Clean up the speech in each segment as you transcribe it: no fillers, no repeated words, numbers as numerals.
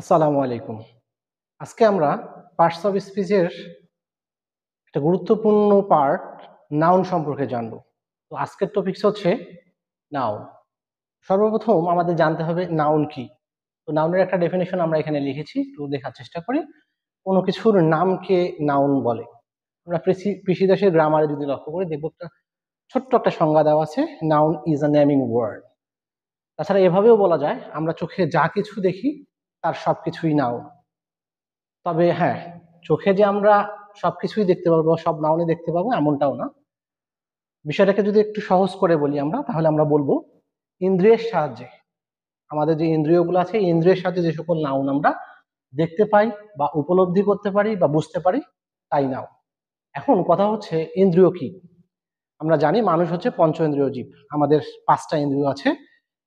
আসসালামু আলাইকুম। আজকে আমরা পার্টস অফ স্পিচের একটা গুরুত্বপূর্ণ পার্ট নাউন সম্পর্কে জানব। তো আজকের টপিকস হচ্ছে নাউন। সর্বপ্রথম আমাদের জানতে হবে নাউন কি। তো নাউনের একটা ডেফিনেশন আমরা এখানে লিখেছি, তো দেখার চেষ্টা করি। কোনো কিছুর নামকে নাউন বলে। আমরা কৃষিদাসের গ্রামারে যদি লক্ষ্য করি দেখব একটা ছোট্ট একটা সংজ্ঞা দেওয়া আছে, noun is a naming word. তাছাড়া এভাবেও বলা যায় আমরা চোখে যা কিছু দেখি তার সবকিছুই নাউন। তবে হ্যাঁ, চোখে যে আমরা সবকিছুই দেখতে পারবো, সব নাউনই দেখতে পাবো এমনটাও না। বিষয়টাকে যদি একটু সহজ করে বলি আমরা, তাহলে আমরা বলবো ইন্দ্রিয়ের সাহায্যে, আমাদের যে ইন্দ্রিয়গুলো আছে এই ইন্দ্রিয়ের সাহায্যে যে সকল নাউন আমরা দেখতে পাই বা উপলব্ধি করতে পারি বা বুঝতে পারি তাই নাউন। এখন কথা হচ্ছে ইন্দ্রিয় কি। আমরা জানি মানুষ হচ্ছে পঞ্চ ইন্দ্রিয় জীব। আমাদের পাঁচটা ইন্দ্রিয় আছে: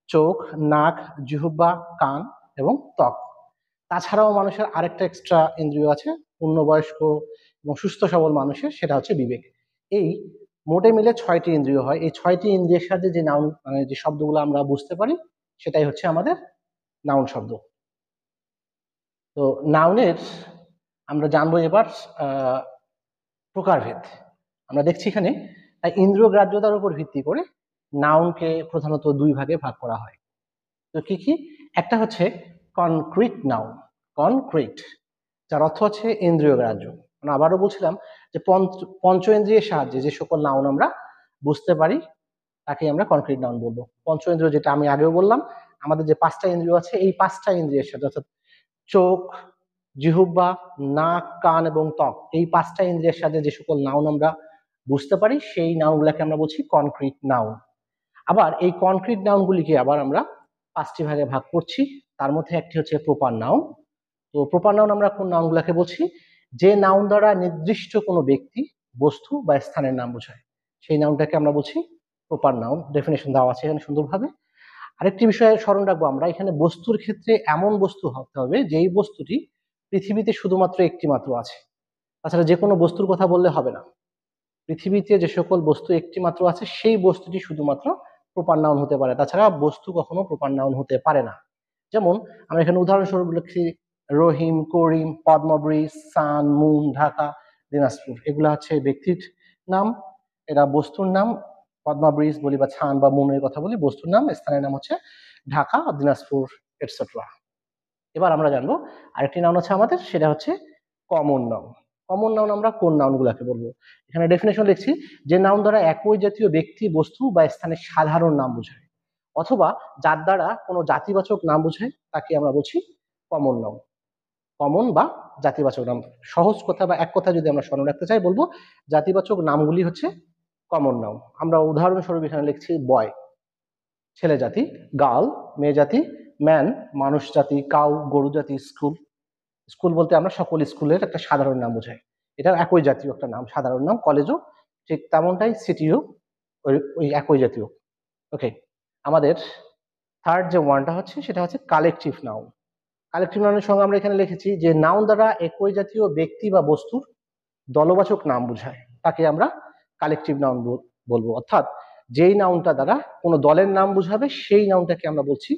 চোখ, নাক, জিহ্বা, কান এবং ত্বক। তাছাড়াও মানুষের আরেকটা এক্সট্রা ইন্দ্রিয় আছে পূর্ণবয়স্ক এবং সুস্থ সবল মানুষের, সেটা হচ্ছে বিবেক। এই মোটে মিলে 6টি ইন্দ্রিয় হয়। এই 6টি ইন্দ্রিয়ের সাথে যে নাউন মানে যে শব্দগুলো আমরা বুঝতে পারি সেটাই হচ্ছে আমাদের নাউন শব্দ। তো নাউনের আমরা জানবো এবার প্রকারভেদ। আমরা দেখছি এখানে তাই ইন্দ্রিয় গ্রাহ্যতার উপর ভিত্তি করে নাউনকে প্রধানত দুই ভাগে ভাগ করা হয়। তো কি কি? একটা হচ্ছে কনক্রিট নাউন। কনক্রিট, যার অর্থ হচ্ছে ইন্দ্রিয় গ্রাহ্য। আমরা আবারও বলছিলাম যে পঞ্চ ইন্দ্রিয়ের সাহায্যে যে সকল নাউন আমরা বুঝতে পারি তাকে আমরা কনক্রিট নাউন বলবো। পঞ্চ ইন্দ্রিয়, যেটা আমি আগেও বললাম, আমাদের যে পাঁচটা ইন্দ্রিয় আছে এই পাঁচটা ইন্দ্রিয়ের সাথে, অর্থাৎ চোখ, জিহ্বা, নাক, কান এবং ত্বক, এই পাঁচটা ইন্দ্রিয়ের সাথে যে সকল নাউন আমরা বুঝতে পারি সেই নাউনগুলোকে আমরা বলছি কনক্রিট নাউন। আবার এই কনক্রিট নাউনগুলিকে আবার আমরা পাঁচটি ভাগে ভাগ করছি। তার মধ্যে একটি হচ্ছে প্রপার নাউন। তো প্রপার নাউন আমরা কোন নাউনগুলোকে বলছি? যে নাউন দ্বারা নির্দিষ্ট কোনো ব্যক্তি, বস্তু বা স্থানের নাম বোঝায় সেই নাউনটাকে আমরা বলছি প্রপার নাউন। ডেফিনেশন দেওয়া আছে এখানে সুন্দরভাবে। আরেকটি বিষয়ে স্মরণ রাখবো আমরা, এখানে বস্তুর ক্ষেত্রে এমন বস্তু হতে হবে যেই বস্তুটি পৃথিবীতে শুধুমাত্র একটি মাত্র আছে। তাছাড়া যে কোনো বস্তুর কথা বললে হবে না। পৃথিবীতে যে সকল বস্তু একটি মাত্র আছে সেই বস্তুটি শুধুমাত্র প্রপার নাউন হতে পারে, তাছাড়া বস্তু কখনো প্রপার নাউন হতে পারে না। যেমন আমরা এখানে উদাহরণস্বরূপ লিখছি রহিম, করিম, পদ্মব্রিজ, সান, মুন, ঢাকা, দিনাজপুর। এগুলো হচ্ছে ব্যক্তির নাম, এরা বস্তুর নাম। পদ্মা ব্রিজ বলি বা ছান বা মুনের কথা বলি বস্তুর নাম, স্থানের নাম হচ্ছে ঢাকা, দিনাজপুর, এটসেট্রা। এবার আমরা জানবো আরেকটি নাউন আছে আমাদের, সেটা হচ্ছে কমন নাউন। কমন নাউন আমরা কোন নাউন গুলাকে বলবো? এখানে ডেফিনেশন লিখছি যে নাউন দ্বারা একই জাতীয় ব্যক্তি, বস্তু বা স্থানের সাধারণ নাম বোঝায়, অথবা যার দ্বারা কোনো জাতিবাচক নাম বোঝায় তাকে আমরা বলছি কমন নাউন। কমন বা জাতিবাচক নাম, সহজ কথা বা এক কথা যদি আমরা স্মরণ রাখতে চাই বলবো জাতিবাচক নামগুলি হচ্ছে কমন নাউন। আমরা উদাহরণস্বরূপ এখানে লিখছি বয়, ছেলে জাতি; গার্ল, মেয়ে জাতি; ম্যান, মানুষ জাতি; কাউ, গরু জাতি; স্কুল, স্কুল বলতে আমরা সকল স্কুলের একটা সাধারণ নাম বোঝাই, এটা একই জাতীয় একটা নাম, সাধারণ নাম। কলেজও ঠিক তেমনটাই, সিটিও ওই একই জাতীয়। ওকে, আমাদের থার্ড যে ওয়ানটা হচ্ছে সেটা হচ্ছে কালেকটিভ নাউন। কালেকটিভ নাউনের সঙ্গে আমরা এখানে লিখেছি যে নাউন দ্বারা একই জাতীয় ব্যক্তি বা বস্তুর দলবাচক নাম বোঝায় তাকে আমরা কালেকটিভ নাউন বলবো। অর্থাৎ যেই নাউনটা দ্বারা কোনো দলের নাম বোঝাবে সেই নাউনটাকে আমরা বলছি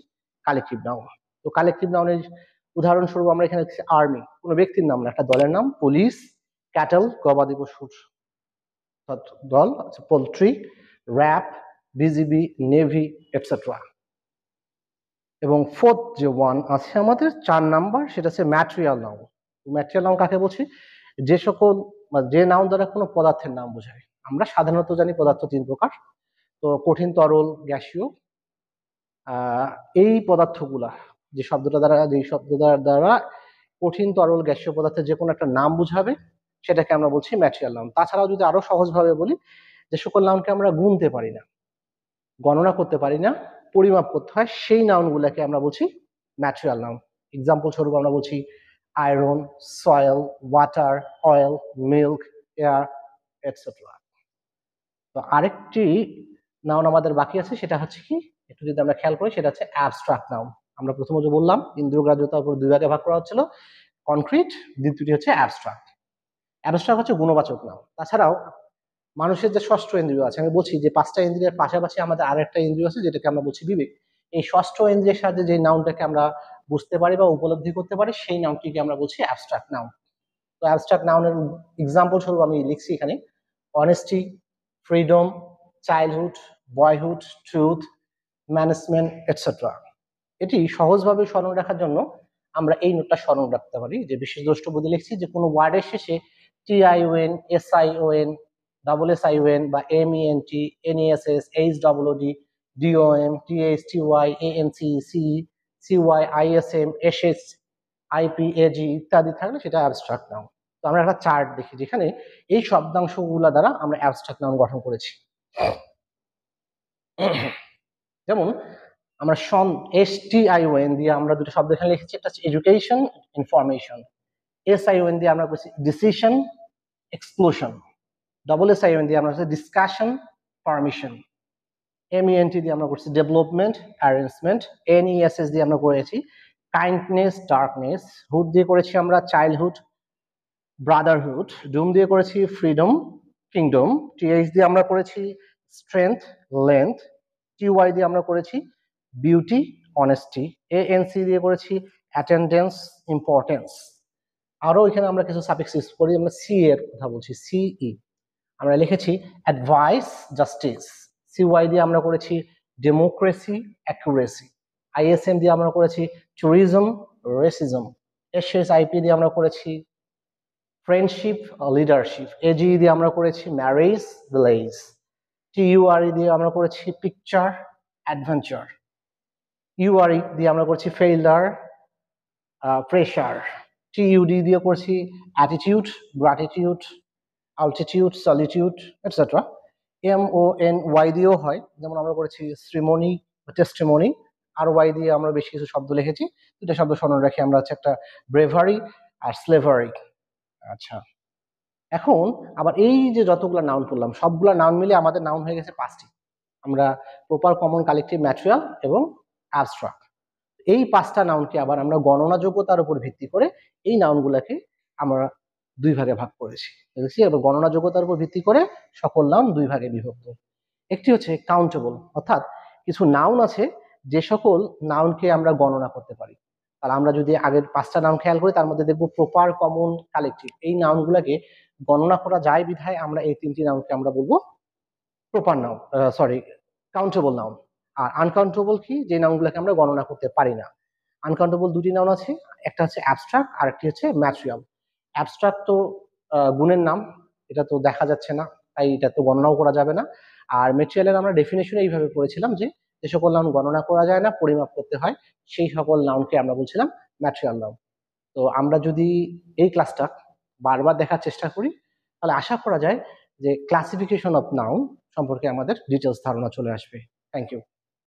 কালেকটিভ নাউন। তো কালেকটিভ নাউনের উদাহরণস্বরূপ আমরা এখানে লিখছি আর্মি, কোনো ব্যক্তির নাম না, একটা দলের নাম। পুলিশ, ক্যাটল, গবাদি পশুর দল, poultry, RAB, BGB, navy, etcetera. এবং ফোর্থ যে ওয়ান আছে আমাদের 4 নাম্বার, সেটা হচ্ছে ম্যাটেরিয়াল নাউন। ম্যাটেরিয়াল নাউন কাকে বলছি? যে সকল যে নাউন দ্বারা কোনো পদার্থের নাম বোঝায়। আমরা সাধারণত জানি পদার্থ 3 প্রকার, তো কঠিন, তরল, গ্যাসীয়। এই পদার্থগুলা যে শব্দটা দ্বারা, যে শব্দটার দ্বারা কঠিন, তরল, গ্যাসীয় পদার্থের যে কোনো একটা নাম বুঝাবে সেটাকে আমরা বলছি ম্যাটেরিয়াল নাউন। তাছাড়াও যদি আরো সহজভাবে বলি, যে সকল নাউনকে আমরা গুনতে পারি না, গণনা করতে পারি না, পরিমাপ করতে হয়, সেই নাউনগুলোকে আমরা বলছি ম্যাটেরিয়াল নাউন। এক্সাম্পল স্বরূপ আমরা বলছি iron, soil, water, oil, milk, air, etcetera. তো আরেকটি নাউন আমাদের বাকি আছে, সেটা হচ্ছে কি, একটু যদি আমরা খেয়াল করি, সেটা হচ্ছে অ্যাবস্ট্রাক্ট নাউন। আমরা প্রথমে যে বললাম ইন্দ্রিয়গ্রাহ্যতার উপর দুই ভাগে ভাগ করা হচ্ছিল, কনক্রিট, দ্বিতীয়টি হচ্ছে অ্যাবস্ট্রাক্ট। অ্যাবস্ট্রাক্ট হচ্ছে গুণবাচক নাউন। তাছাড়াও মানুষের যে ষষ্ঠ ইন্দ্রিয় আছে, আমি বলছি যে 5টা ইন্দ্রিয়ের পাশাপাশি আমাদের আরেকটা ইন্দ্রিয় আছে যেটাকে আমরা বলছি বিবেক। এই ষষ্ঠ ইন্দ্রিয়ের সাহায্যে যে নাউনটাকে আমরা বুঝতে পারি বা উপলব্ধি করতে পারি সেই নাউনটিকে আমরা বলছি অ্যাবস্ট্রাক্ট নাউন। তো অ্যাবস্ট্রাক্ট নাউনের এক্সাম্পল স্বরূপ আমি লিখছি এখানে honesty, freedom, childhood, boyhood, truth, management etcetera. এটি সহজভাবে স্মরণ রাখার জন্য আমরা এই নোটটা স্মরণ রাখতে পারি যে বিশেষ দ্রষ্টব্য লিখছি যে কোনো ওয়ার্ডের শেষে TION, SION, SSION বা MENT, NESS, HOOD, DOM, THTY, ANC, CE, CY, ISM, SS, IP, AG ইত্যাদি থাকলে সেটা অ্যাবস্ট্রাক্ট নাউন। তো আমরা একটা চার্ট দেখি যেখানে এই শব্দাংশগুলো দ্বারা আমরা অ্যাবস্ট্রাক্ট নাউন গঠন করেছি। যেমন আমরা STION দিয়ে আমরা দুটো শব্দ এখানে লিখেছি, একটা হচ্ছে এডুকেশন, ইনফরমেশন। SION দিয়ে আমরা করছি ডিসিশন, এক্সপ্লোশন। SSION দিয়ে আমরা করছি ডিসকাশন, পারমিশন। MENT দিয়ে আমরা করছি ডেভেলপমেন্ট, অ্যারেঞ্জমেন্ট। NESS দিয়ে আমরা করেছি কাইন্ডনেস, ডার্কনেস। হুড দিয়ে করেছি আমরা চাইল্ডহুড, ব্রাদারহুড। ডুম দিয়ে করেছি ফ্রিডম, কিংডম। TH দিয়ে আমরা করেছি স্ট্রেংথ, লেন্থ। TY দিয়ে আমরা করেছি বিউটি, অনেস্টি। ANC দিয়ে করেছি অ্যাটেন্ডেন্স, ইম্পর্টেন্স। আরো এখানে আমরা কিছু সাফিক্স ইউজ করি, আমরা সি এর কথা বলছি, CE। আমরা লিখেছি অ্যাডভাইস, জাস্টিস। CY দিয়ে আমরা করেছি ডেমোক্রেসি, অ্যাকুরেসি। ISM দিয়ে আমরা করেছি ট্যুরিজম, রেসিজম। SSIP দিয়ে আমরা করেছি ফ্রেন্ডশিপ, লিডারশিপ। AGE দিয়ে আমরা করেছি ম্যারেজ, ভিলেজ। TURE দিয়ে আমরা করেছি পিকচার, অ্যাডভেঞ্চার। URE দিয়ে আমরা করছি ফেইলার, প্রেশার। TUD দিয়ে করছি attitude, gratitude, altitude, solitude, etc. MONY দিয়েও হয়, যেমন আমরা করেছি শ্রীমণি, টেস্টিমনি। আর Y দিয়ে আমরা বেশ কিছু শব্দ লিখেছি, দুটো শব্দ স্মরণ রাখি আমরা, হচ্ছে একটা ব্রেভারি আর স্লেভারি। আচ্ছা, এখন আবার এই যে যতগুলো নাউন করলাম সবগুলো নাউন মিলে আমাদের নাউন হয়ে গেছে 5টি। আমরা প্রপার, কমন, কালেকটিভ, ম্যাটেরিয়াল এবং অ্যাবস্ট্রাক্ট, এই 5টা নাউনকে আবার আমরা গণনা যোগ্যতার উপর ভিত্তি করে এই নাউনগুলোকে আমরা 2 ভাগে ভাগ করেছি। দেখছি এবার গণনা যোগ্যতার উপর ভিত্তি করে সকল নাউন 2 ভাগে বিভক্ত। একটি হচ্ছে কাউন্টেবল, অর্থাৎ কিছু নাউন আছে যে সকল নাউনকে আমরা গণনা করতে পারি। তাহলে আমরা যদি আগের 5টা নাউন খেয়াল করি তার মধ্যে দেখবো প্রপার, কমন, কালেকটিভ, এই নাউনগুলোকে গণনা করা যায় বিধায় আমরা এই 3টি নাউনকে আমরা বলবো প্রপার নাউন, কাউন্টেবল নাউন। আর আনকাউন্টেবল কি, যে নাউনগুলোকে আমরা গণনা করতে পারি না। আনকাউন্টেবল 2টি নাউন আছে, একটা হচ্ছে অ্যাবস্ট্রাক্ট আর একটি হচ্ছে ম্যাটেরিয়াল। অ্যাবস্ট্রাক্ট তো গুণের নাম, এটা তো দেখা যাচ্ছে না, তাই এটা তো গণনাও করা যাবে না। আর ম্যাটেরিয়ালের আমরা ডেফিনেশন এইভাবে করেছিলাম যে যে সকল নাউন গণনা করা যায় না, পরিমাপ করতে হয়, সেই সকল নাউনকে আমরা বলছিলাম ম্যাটেরিয়াল নাউন। তো আমরা যদি এই ক্লাসটা বারবার দেখার চেষ্টা করি তাহলে আশা করা যায় যে ক্লাসিফিকেশন অফ নাউন সম্পর্কে আমাদের ডিটেলস ধারণা চলে আসবে। Thank you.